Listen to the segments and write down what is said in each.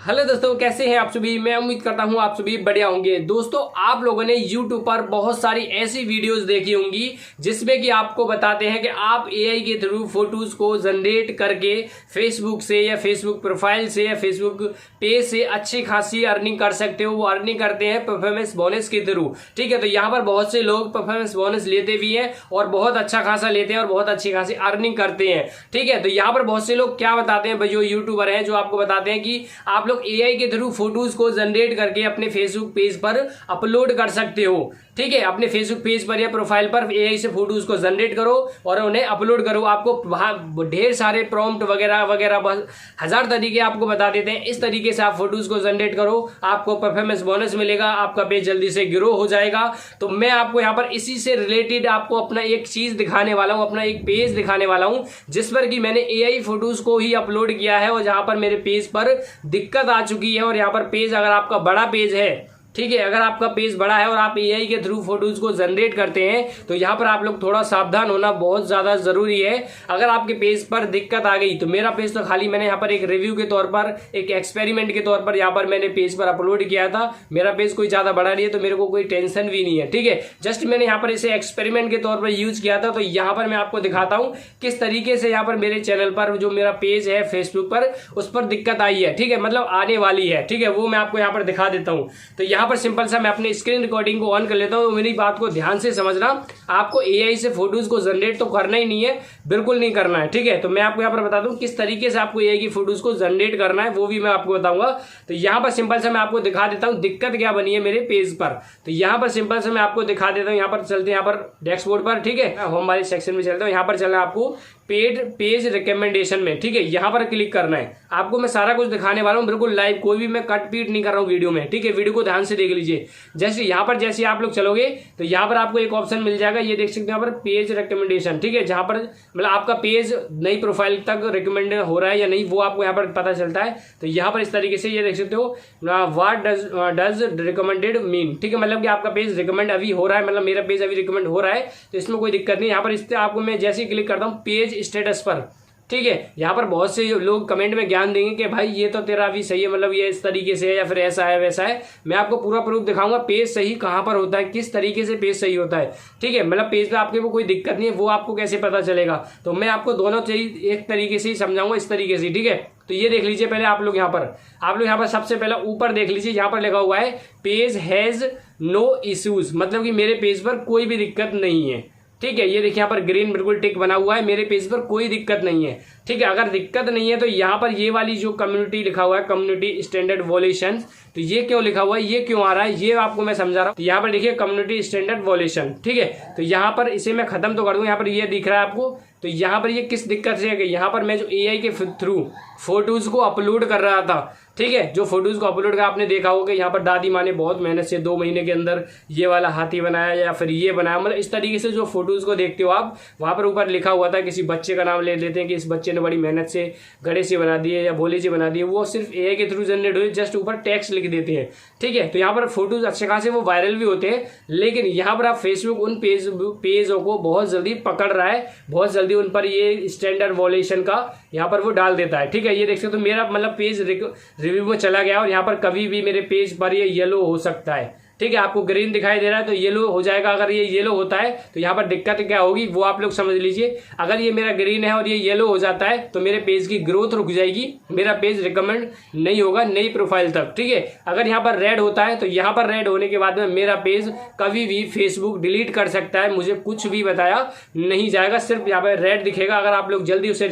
Hello दोस्तों, कैसे हैं आप सभी। मैं उम्मीद करता हूं आप सभी बढ़िया होंगे। दोस्तों, आप लोगों ने YouTube पर बहुत सारी ऐसी वीडियोस देखी होंगी जिसमें कि आपको बताते हैं कि आप AI के थ्रू फोटोज को जनरेट करके फेसबुक से या फेसबुक प्रोफाइल से या फेसबुक पेज से अच्छी खासी अर्निंग कर सकते हो। वो अर्निंग करते हैं परफॉर्मेंस बोनस के थ्रू। ठीक है, तो यहाँ पर बहुत से लोग परफॉर्मेंस बोनस लेते भी हैं और बहुत अच्छा खासा लेते हैं और बहुत अच्छी खासी अर्निंग करते हैं। ठीक है, तो यहाँ पर बहुत से लोग क्या बताते हैं, जो यूट्यूबर हैं जो आपको बताते हैं कि आप लोग AI के थ्रू फोटोज को जनरेट करके अपने फेसबुक पेज पर अपलोड कर सकते हो। ठीक है, अपने फेसबुक पेज पर या प्रोफाइल पर AI से फोटोज को जनरेट करो और उन्हें अपलोड करो। आपको वहां ढेर सारे प्रॉम्प्ट वगैरह वगैरह हजार तरीके आपको बता देते हैं। इस तरीके से आप फोटोज को जनरेट करो, आपको परफॉर्मेंस बोनस मिलेगा, आपका पेज जल्दी से ग्रो हो जाएगा। तो मैं आपको यहाँ पर इसी से रिलेटेड आपको अपना एक चीज दिखाने वाला हूँ, अपना एक पेज दिखाने वाला हूँ जिस पर कि मैंने AI फोटोज को ही अपलोड किया है और जहां पर मेरे पेज पर दिक्कत आ चुकी है। और यहाँ पर पेज, अगर आपका बड़ा पेज है, ठीक है, अगर आपका पेज बड़ा है और आप AI के थ्रू फोटोज को जनरेट करते हैं तो यहाँ पर आप लोग थोड़ा सावधान होना बहुत ज्यादा जरूरी है। अगर आपके पेज पर दिक्कत आ गई तो मेरा पेज तो खाली मैंने यहाँ पर एक रिव्यू के तौर पर, एक एक्सपेरिमेंट के तौर पर यहाँ पर मैंने पेज पर अपलोड किया था। मेरा पेज कोई ज्यादा बड़ा नहीं है तो मेरे को कोई टेंशन भी नहीं है। ठीक है, जस्ट मैंने यहाँ पर इसे एक्सपेरिमेंट के तौर पर यूज किया था। तो यहाँ पर मैं आपको दिखाता हूँ किस तरीके से यहाँ पर मेरे चैनल पर जो मेरा पेज है फेसबुक पर उस पर दिक्कत आई है। ठीक है, मतलब आने वाली है। ठीक है, वो मैं आपको यहाँ पर दिखा देता हूँ। तो यहाँ पर सिंपल सा मैं अपने स्क्रीन रिकॉर्डिंग को ऑन कर लेता हूँ। मेरी बात को ध्यान से समझना, आपको AI से फोटोज को जनरेट तो करना ही नहीं है, बिल्कुल नहीं करना है। ठीक है, तो मैं आपको यहाँ पर बता दूं किस तरीके से आपको AI की फोटोज को जनरेट करना है, वो भी मैं आपको बताऊंगा। तो यहाँ पर सिंपल सा मैं आपको दिखा देता हूँ दिक्कत क्या बनी है मेरे पेज पर। तो यहाँ पर सिंपल से मैं आपको दिखा देता हूँ। यहाँ पर चलते हैं, यहाँ पर डैशबोर्ड पर। ठीक है, होम वाले सेक्शन में चलता हूँ। यहाँ पर चलना है आपको पेज रिकमेंडेशन में। ठीक है, यहाँ पर क्लिक करना है। आपको मैं सारा कुछ दिखाने वाला हूँ बिल्कुल लाइव, कोई भी मैं कट पीट नहीं कर रहा हूँ वीडियो में। ठीक है, वीडियो को ध्यान से देख लीजिए। जैसे यहाँ पर जैसे आप लोग चलोगे तो यहाँ पर आपको एक ऑप्शन मिल जाएगा, ये देख सकते हैं यहाँ पर पेज रिकमेंडेशन। ठीक है, जहाँ पर मतलब आपका पेज नई प्रोफाइल तक रिकमेंड हो रहा है या नहीं वो आपको यहाँ पर पता चलता है। तो यहाँ पर इस तरीके से ये देख सकते हो, व्हाट डज रिकमेंडेड मीन। ठीक है, मतलब कि आपका पेज रिकमेंड अभी हो रहा है, मतलब मेरा पेज अभी रिकमेंड हो रहा है तो इसमें कोई दिक्कत नहीं। यहाँ पर इस आपको मैं जैसे ही क्लिक करता हूँ पेज स्टेटस पर, ठीक है, यहाँ पर बहुत से लोग कमेंट में ज्ञान देंगे कि भाई ये तो तेरा अभी सही है, मतलब ये इस तरीके से है या फिर ऐसा है वैसा है। मैं आपको पूरा प्रूफ दिखाऊंगा पेज सही कहाँ पर होता है, किस तरीके से पेज सही होता है। ठीक है, मतलब पेज पे आपके को कोई दिक्कत नहीं है, वो आपको कैसे पता चलेगा। तो मैं आपको दोनों चीज एक तरीके से ही समझाऊंगा, इस तरीके से। ठीक है, तो ये देख लीजिए पहले आप लोग यहाँ पर सबसे पहले ऊपर देख लीजिए, यहाँ पर लिखा हुआ है पेज हैज नो इश्यूज, मतलब कि मेरे पेज पर कोई भी दिक्कत नहीं है। ठीक है, ये देखिए यहाँ पर ग्रीन बिल्कुल टिक बना हुआ है, मेरे पेज पर कोई दिक्कत नहीं है। ठीक है, अगर दिक्कत नहीं है तो यहाँ पर ये वाली जो कम्युनिटी लिखा हुआ है, कम्युनिटी स्टैंडर्ड वॉल्यूशन, तो ये क्यों लिखा हुआ है, ये क्यों आ रहा है, ये आपको मैं समझा रहा हूँ। तो यहाँ पर देखिए कम्युनिटी स्टैंडर्ड वॉल्यूशन। ठीक है, तो यहाँ पर इसे मैं खत्म तो कर दूं, यहाँ पर ये दिख रहा है आपको। तो यहाँ पर ये किस दिक्कत से है कि यहाँ पर मैं जो AI के थ्रू फोटोज को अपलोड कर रहा था, ठीक है, जो फोटोज को अपलोड कर आपने देखा होगा कि यहाँ पर दादी माँ ने बहुत मेहनत से 2 महीने के अंदर ये वाला हाथी बनाया या फिर ये बनाया, मतलब इस तरीके से जो फोटोज को देखते हो आप, वहां पर ऊपर लिखा हुआ था, किसी बच्चे का नाम ले लेते हैं कि इस बच्चे ने बड़ी मेहनत से गणेश जी बना दिए या भोले जी बना दिए, वो सिर्फ AI के थ्रू जनरेट हुए, जस्ट ऊपर टेक्स्ट लिख देते हैं। ठीक है, तो यहाँ पर फोटोज अच्छे खासे वो वायरल भी होते हैं, लेकिन यहाँ पर आप फेसबुक उन पेजों को बहुत जल्दी पकड़ रहा है, बहुत जल्दी उन पर ये स्टैंडर्ड वॉल्यूशन का यहाँ पर वो डाल देता है। ठीक है, ये देख सकते हो मेरा मतलब पेज रिव्यू में चला गया और यहाँ पर कभी भी मेरे पेज पर ये येलो हो सकता है। ठीक है, आपको ग्रीन दिखाई दे रहा है तो येलो हो जाएगा। अगर ये येलो होता है तो यहाँ पर दिक्कत क्या होगी वो आप लोग समझ लीजिए। अगर ये मेरा ग्रीन है और ये येलो हो जाता है तो मेरे पेज की ग्रोथ रुक जाएगी, मेरा पेज रिकमेंड नहीं होगा नई प्रोफाइल तक। ठीक है, अगर यहाँ पर रेड होता है तो यहाँ पर रेड होने के बाद में मेरा पेज कभी भी फेसबुक डिलीट कर सकता है, मुझे कुछ भी बताया नहीं जाएगा, सिर्फ यहाँ पर रेड दिखेगा। अगर आप लोग जल्दी उसे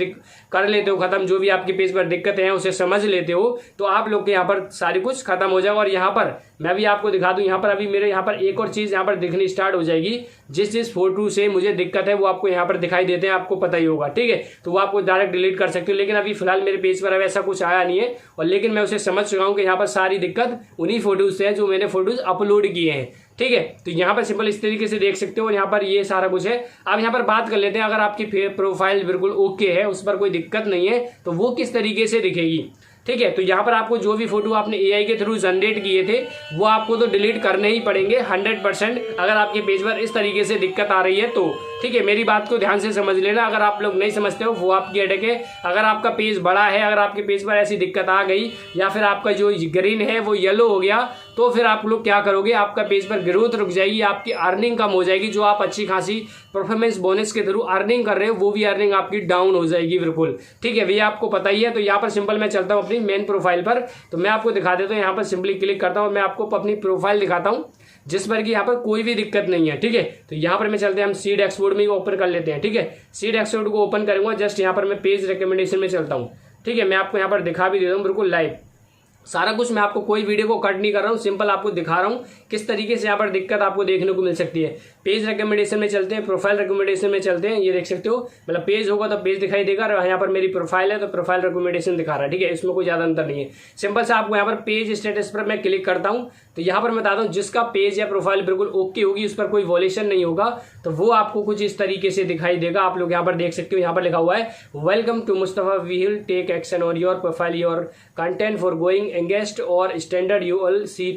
कर लेते हो खत्म, जो भी आपके पेज पर दिक्कत है उसे समझ लेते हो तो आप लोग के यहाँ पर सारी कुछ खत्म हो जाएगा। और यहाँ पर मैं भी आपको दिखा दूं, यहाँ पर अभी मेरे यहाँ पर एक और चीज यहाँ पर दिखनी स्टार्ट हो जाएगी। जिस फोटो से मुझे दिक्कत है वो आपको यहाँ पर दिखाई देते हैं, आपको पता ही होगा। ठीक है, तो वो आपको डायरेक्ट डिलीट कर सकते हो, लेकिन अभी फिलहाल मेरे पेज पर ऐसा कुछ आया नहीं है। और लेकिन मैं उसे समझ चुका हूँ कि यहाँ पर सारी दिक्कत उन्हीं फोटोज से है जो मैंने फोटोज अपलोड किए हैं। ठीक है, तो यहाँ पर सिंपल इस तरीके से देख सकते हो और यहाँ पर ये सारा कुछ है। अब यहाँ पर बात कर लेते हैं, अगर आपकी प्रोफाइल बिल्कुल ओके है, उस पर कोई दिक्कत नहीं है तो वो किस तरीके से दिखेगी। ठीक है। तो यहाँ पर आपको जो भी फोटो आपने एआई के थ्रू जनरेट किए थे वो आपको तो डिलीट करने ही पड़ेंगे 100%, अगर आपके पेज पर इस तरीके से दिक्कत आ रही है तो। ठीक है, मेरी बात को ध्यान से समझ लेना। अगर आप लोग नहीं समझते हो वो आपकी हेडेक है। अगर आपका पेज बड़ा है, अगर आपके पेज पर ऐसी दिक्कत आ गई या फिर आपका जो ग्रीन है वो येलो हो गया, तो फिर आप लोग क्या करोगे, आपका पेज पर ग्रोथ रुक जाएगी, आपकी अर्निंग कम हो जाएगी। जो आप अच्छी खासी परफॉर्मेंस बोनस के थ्रू अर्निंग कर रहे हो वो भी अर्निंग आपकी डाउन हो जाएगी बिल्कुल। ठीक है, भैया आपको पता ही है। तो यहाँ पर सिंपल मैं चलता हूँ अपनी मेन प्रोफाइल पर, तो मैं आपको दिखा देता हूँ। यहाँ पर सिंपली क्लिक करता हूँ, मैं आपको अपनी प्रोफाइल दिखाता हूँ जिस पर कि यहाँ पर कोई भी दिक्कत नहीं है। ठीक है, तो यहाँ पर मैं चलते हैं, हम सीड एक्सपोर्ट में ओपन कर लेते हैं। ठीक है, सीड एक्सपोर्ट को ओपन करूंगा, जस्ट यहाँ पर मैं पेज रिकमेंडेशन में चलता हूँ। ठीक है, मैं आपको यहाँ पर दिखा भी देता हूँ बिल्कुल लाइव सारा कुछ। मैं आपको कोई वीडियो को कट नहीं कर रहा हूँ, सिंपल आपको दिखा रहा हूँ किस तरीके से यहाँ पर दिक्कत आपको देखने को मिल सकती है। पेज रिकमेंडेशन में चलते हैं, प्रोफाइल रिकमेंडेशन में चलते हैं। ये देख सकते हो, मतलब पेज होगा तो पेज दिखाई देगा, और यहाँ पर मेरी प्रोफाइल है तो प्रोफाइल रिकमेंडेशन दिखा रहा है। ठीक है, इसमें कोई ज्यादा अंतर नहीं है। सिंपल से आपको यहाँ पर पेज स्टेटस पर मैं क्लिक करता हूँ, तो यहाँ पर मैं बताता हूँ जिसका पेज या प्रोफाइल बिल्कुल ओके होगी, उस पर कोई वॉल्यूशन नहीं होगा, तो वो आपको कुछ इस तरीके से दिखाई देगा। आप लोग यहाँ पर देख सकते हो, यहाँ पर लिखा हुआ है welcome to Mustafa, we will take action on your profile, your content for going engaged और standard, you will see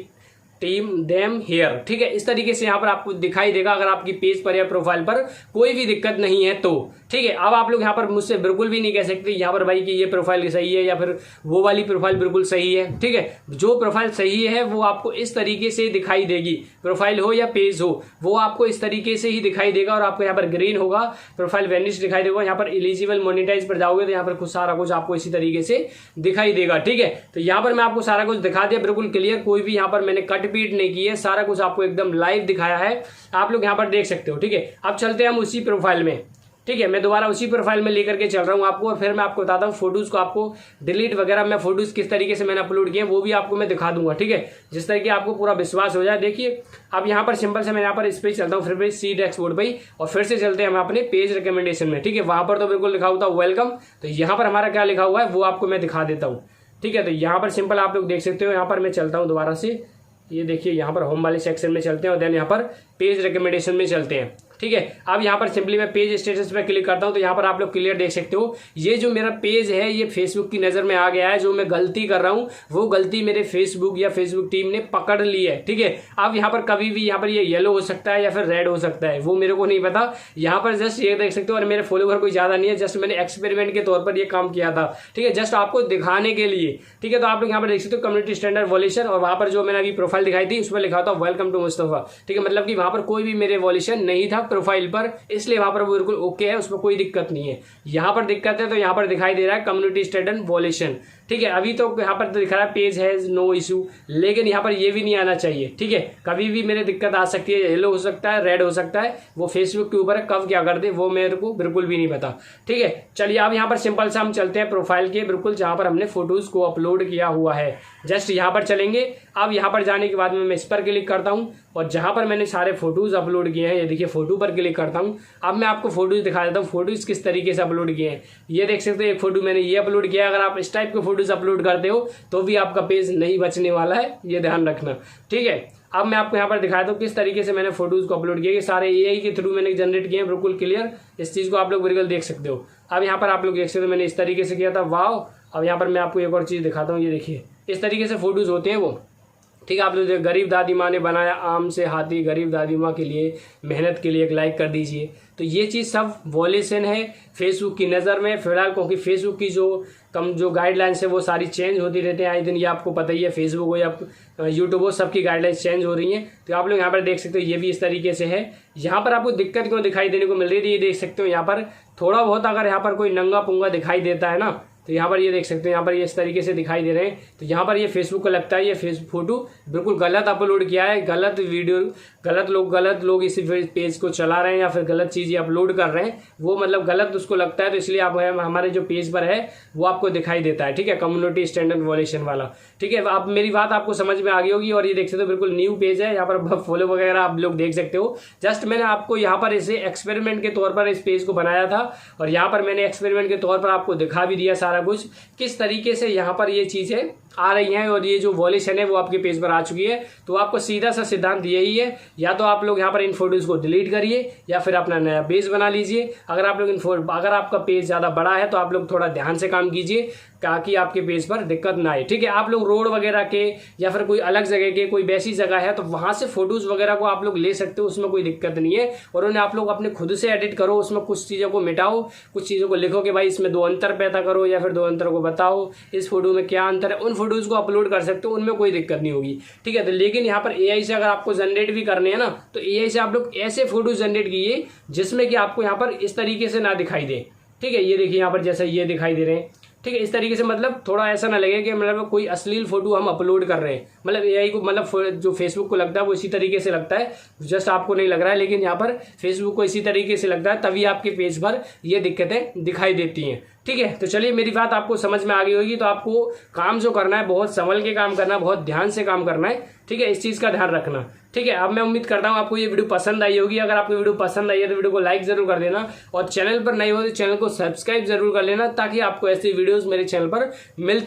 team them here. ठीक है, इस तरीके से यहाँ पर आपको दिखाई देगा अगर आपकी पेज पर या प्रोफाइल पर कोई भी दिक्कत नहीं है तो। ठीक है, अब आप लोग यहाँ पर मुझसे बिल्कुल भी नहीं कह सकते यहाँ पर भाई कि ये प्रोफाइल सही है या फिर वो वाली प्रोफाइल बिल्कुल सही है। ठीक है, जो प्रोफाइल सही है वो आपको इस तरीके से दिखाई देगी, प्रोफाइल हो या पेज हो वो आपको इस तरीके से ही दिखाई देगा। और आपको यहाँ पर ग्रीन होगा, प्रोफाइल वेनिश दिखाई देगा। यहाँ पर एलिजिबल मोनेटाइज पर जाओगे तो यहाँ पर कुछ सारा कुछ आपको इसी तरीके से दिखाई देगा। ठीक है, तो यहाँ पर मैं आपको सारा कुछ दिखा दिया बिल्कुल क्लियर, कोई भी यहाँ पर मैंने कट पीट नहीं की है, सारा कुछ आपको एकदम लाइव दिखाया है, आप लोग यहाँ पर देख सकते हो। ठीक है, अब चलते हैं हम उसी प्रोफाइल में। ठीक है, मैं दोबारा उसी प्रोफाइल में लेकर के चल रहा हूँ आपको, और फिर मैं आपको बताता हूँ फोटोज को आपको डिलीट वगैरह, मैं फोटोज किस तरीके से मैंने अपलोड किए वो भी आपको मैं दिखा दूंगा। ठीक है, जिस तरह की आपको पूरा विश्वास हो जाए। देखिए, अब यहाँ पर सिंपल से मैं यहाँ पर इस पे चलता हूँ, फिर सीड एक्सपोर्ट पे, और फिर से चलते हैं हम अपने पेज रिकमेंडेशन में। ठीक है, वहां पर तो बिल्कुल लिखा होता है वेलकम, तो यहाँ पर हमारा क्या लिखा हुआ है वो आपको मैं दिखा देता हूँ। ठीक है, तो यहाँ पर सिंपल आप लोग देख सकते हो, यहाँ पर मैं चलता हूँ दोबारा से, ये देखिए यहाँ पर होम वाले सेक्शन में चलते हैं और देन यहाँ पर पेज रिकमेंडेशन में चलते हैं। ठीक है, अब यहाँ पर सिंपली मैं पेज स्टेटस पे क्लिक करता हूँ, तो यहाँ पर आप लोग क्लियर देख सकते हो ये जो मेरा पेज है ये फेसबुक की नज़र में आ गया है। जो मैं गलती कर रहा हूँ वो गलती मेरे फेसबुक या फेसबुक टीम ने पकड़ ली है। ठीक है, अब यहाँ पर कभी भी यहाँ पर ये येलो हो सकता है या फिर रेड हो सकता है, वो मेरे को नहीं पता। यहाँ पर जस्ट ये देख सकते हो, और मेरे फॉलोवर कोई ज़्यादा नहीं है, जस्ट मैंने एक्सपेरिमेंट के तौर पर ये काम किया था। ठीक है, जस्ट आपको दिखाने के लिए। ठीक है, तो आप लोग यहाँ पर देख सकते हो कम्युनिटी स्टैंडर्ड वॉल्यूशन, और वहाँ पर जो मैंने अभी प्रोफाइल दिखाई थी उस पर लिखा था वेलकम टू मुस्तफा। ठीक है, मतलब कि वहाँ पर कोई भी मेरे वॉल्यूशन नहीं था प्रोफाइल पर, इसलिए वहां पर वो बिल्कुल ओके है, उसमें कोई दिक्कत नहीं है। यहाँ पर दिक्कत है तो यहाँ पर दिखाई दे रहा है कम्युनिटी स्टैंडर्ड वॉल्यूशन। ठीक है, अभी तो यहाँ पर तो दिखा रहा है पेज हैज नो इशू, लेकिन यहाँ पर ये भी नहीं आना चाहिए। ठीक है, कभी भी मेरे दिक्कत आ सकती है, येलो हो सकता है, रेड हो सकता है, वो फेसबुक के ऊपर है, कब क्या कर दे वो मेरे को बिल्कुल भी नहीं पता। ठीक है, चलिए अब यहाँ पर सिंपल सा हम चलते हैं प्रोफाइल के बिल्कुल जहाँ पर हमने फोटोज को अपलोड किया हुआ है, जस्ट यहाँ पर चलेंगे। अब यहाँ पर जाने के बाद में मैं इस पर क्लिक करता हूँ, और जहाँ पर मैंने सारे फोटोज अपलोड किए हैं, ये देखिए फोटो पर क्लिक करता हूँ। अब मैं आपको फोटोज दिखा देता हूँ, फोटोज किस तरीके से अपलोड किए हैं। ये देख सकते हो, एक फोटो मैंने ये अपलोड किया। अगर आप इस टाइप के फोटोज अपलोड करते हो तो भी आपका पेज नहीं बचने वाला है, ये ध्यान रखना। ठीक है, अब मैं आपको यहाँ पर दिखाता हूँ किस तरीके से मैंने फोटोज को अपलोड किया। ये सारे एआई के थ्रू मैंने जनरेट किए हैं, बिल्कुल क्लियर, इस चीज को आप लोग बिल्कुल देख सकते हो। अब यहाँ पर आप लोग देख सकते हो मैंने इस तरीके से किया था, वाह। अब यहाँ पर मैं आपको एक और चीज दिखाता हूँ, ये देखिए इस तरीके से फोटोज होते हैं वो। ठीक है, आप लोग गरीब दादी माँ ने बनाया आम से हाथी, गरीब दादी माँ के लिए मेहनत के लिए एक लाइक कर दीजिए। तो ये चीज़ सब वॉल्यूशन है फेसबुक की नज़र में फिलहाल, क्योंकि फेसबुक की जो गाइडलाइंस है वो सारी चेंज होती रहते हैं आए दिन, ये आपको पता ही है। फेसबुक हो या यूट्यूब हो, सबकी गाइडलाइंस चेंज हो रही हैं। तो आप लोग यहाँ पर देख सकते हो ये भी इस तरीके से है। यहाँ पर आपको दिक्कत क्यों दिखाई देने को मिल रही है, ये देख सकते हो यहाँ पर थोड़ा बहुत अगर यहाँ पर कोई नंगा पुंगा दिखाई देता है ना, तो यहाँ पर ये देख सकते हो, यहाँ पर ये इस तरीके से दिखाई दे रहे हैं। तो यहाँ पर ये फेसबुक को लगता है ये फेसबुक फोटो बिल्कुल गलत अपलोड किया है, गलत वीडियो, गलत लोग इस पेज को चला रहे हैं या फिर गलत चीज़ें अपलोड कर रहे हैं, वो मतलब गलत उसको लगता है। तो इसलिए आप हमारे जो पेज पर है वो आपको दिखाई देता है। ठीक है, कम्युनिटी स्टैंडर्ड वॉल्यूशन वाला। ठीक है, अब मेरी बात आपको समझ में आ गई होगी। और ये देख सकते हो बिल्कुल न्यू पेज है, यहाँ पर फॉलो वगैरह आप लोग देख सकते हो। जस्ट मैंने आपको यहाँ पर इसे एक्सपेरिमेंट के तौर पर इस पेज को बनाया था, और यहाँ पर मैंने एक्सपेरिमेंट के तौर पर आपको दिखा भी दिया सारा कुछ किस तरीके से यहाँ पर ये चीज़ें आ रही हैं और ये जो वॉल्यूशन है वो आपके पेज पर आ चुकी है। तो आपको सीधा सा सिद्धांत यही है, या तो आप लोग यहाँ पर इन फोटोज़ को डिलीट करिए या फिर अपना नया पेज बना लीजिए। अगर आप लोग अगर आपका पेज ज़्यादा बड़ा है तो आप लोग थोड़ा ध्यान से काम कीजिए ताकि आपके पेज पर दिक्कत ना आए, ठीक है। आप लोग रोड वगैरह के या फिर कोई अलग जगह के, कोई वैसी जगह है तो वहाँ से फोटोज़ वगैरह को आप लोग ले सकते हो, उसमें कोई दिक्कत नहीं है। और उन्हें आप लोग अपने खुद से एडिट करो, उसमें कुछ चीज़ों को मिटाओ, कुछ चीज़ों को लिखो कि भाई इसमें 2 अंतर पैदा करो या फिर 2 अंतर को बताओ, इस फोटो में क्या अंतर है। उन फोटोज़ को अपलोड कर सकते हो, उनमें कोई दिक्कत नहीं होगी, ठीक है। तो लेकिन यहाँ पर एआई से अगर आपको जनरेट भी करने हैं ना, तो एआई से आप लोग ऐसे फोटोज जनरेट कीजिए जिसमें कि आपको यहाँ पर इस तरीके से ना दिखाई दे, ठीक है। ये देखिए यहाँ पर जैसे ये दिखाई दे रहे हैं, ठीक है। इस तरीके से मतलब थोड़ा ऐसा ना लगे कि मतलब कोई अश्लील फोटो हम अपलोड कर रहे हैं, मतलब एआई को, मतलब जो फेसबुक को लगता है वो इसी तरीके से लगता है, जस्ट आपको नहीं लग रहा है, लेकिन यहाँ पर फेसबुक को इसी तरीके से लगता है, तभी आपके पेज पर ये दिक्कतें दिखाई देती हैं, ठीक है। तो चलिए मेरी बात आपको समझ में आ गई होगी। तो आपको काम जो करना है बहुत संभल के काम करना है, बहुत ध्यान से काम करना है, ठीक है। इस चीज़ का ध्यान रखना, ठीक है। अब मैं उम्मीद करता हूँ आपको ये वीडियो पसंद आई होगी। अगर आपको वीडियो पसंद आई है तो वीडियो को लाइक जरूर कर देना, और चैनल पर नए हो तो चैनल को सब्सक्राइब जरूर कर लेना, ताकि आपको ऐसी वीडियोस मेरे चैनल पर मिलती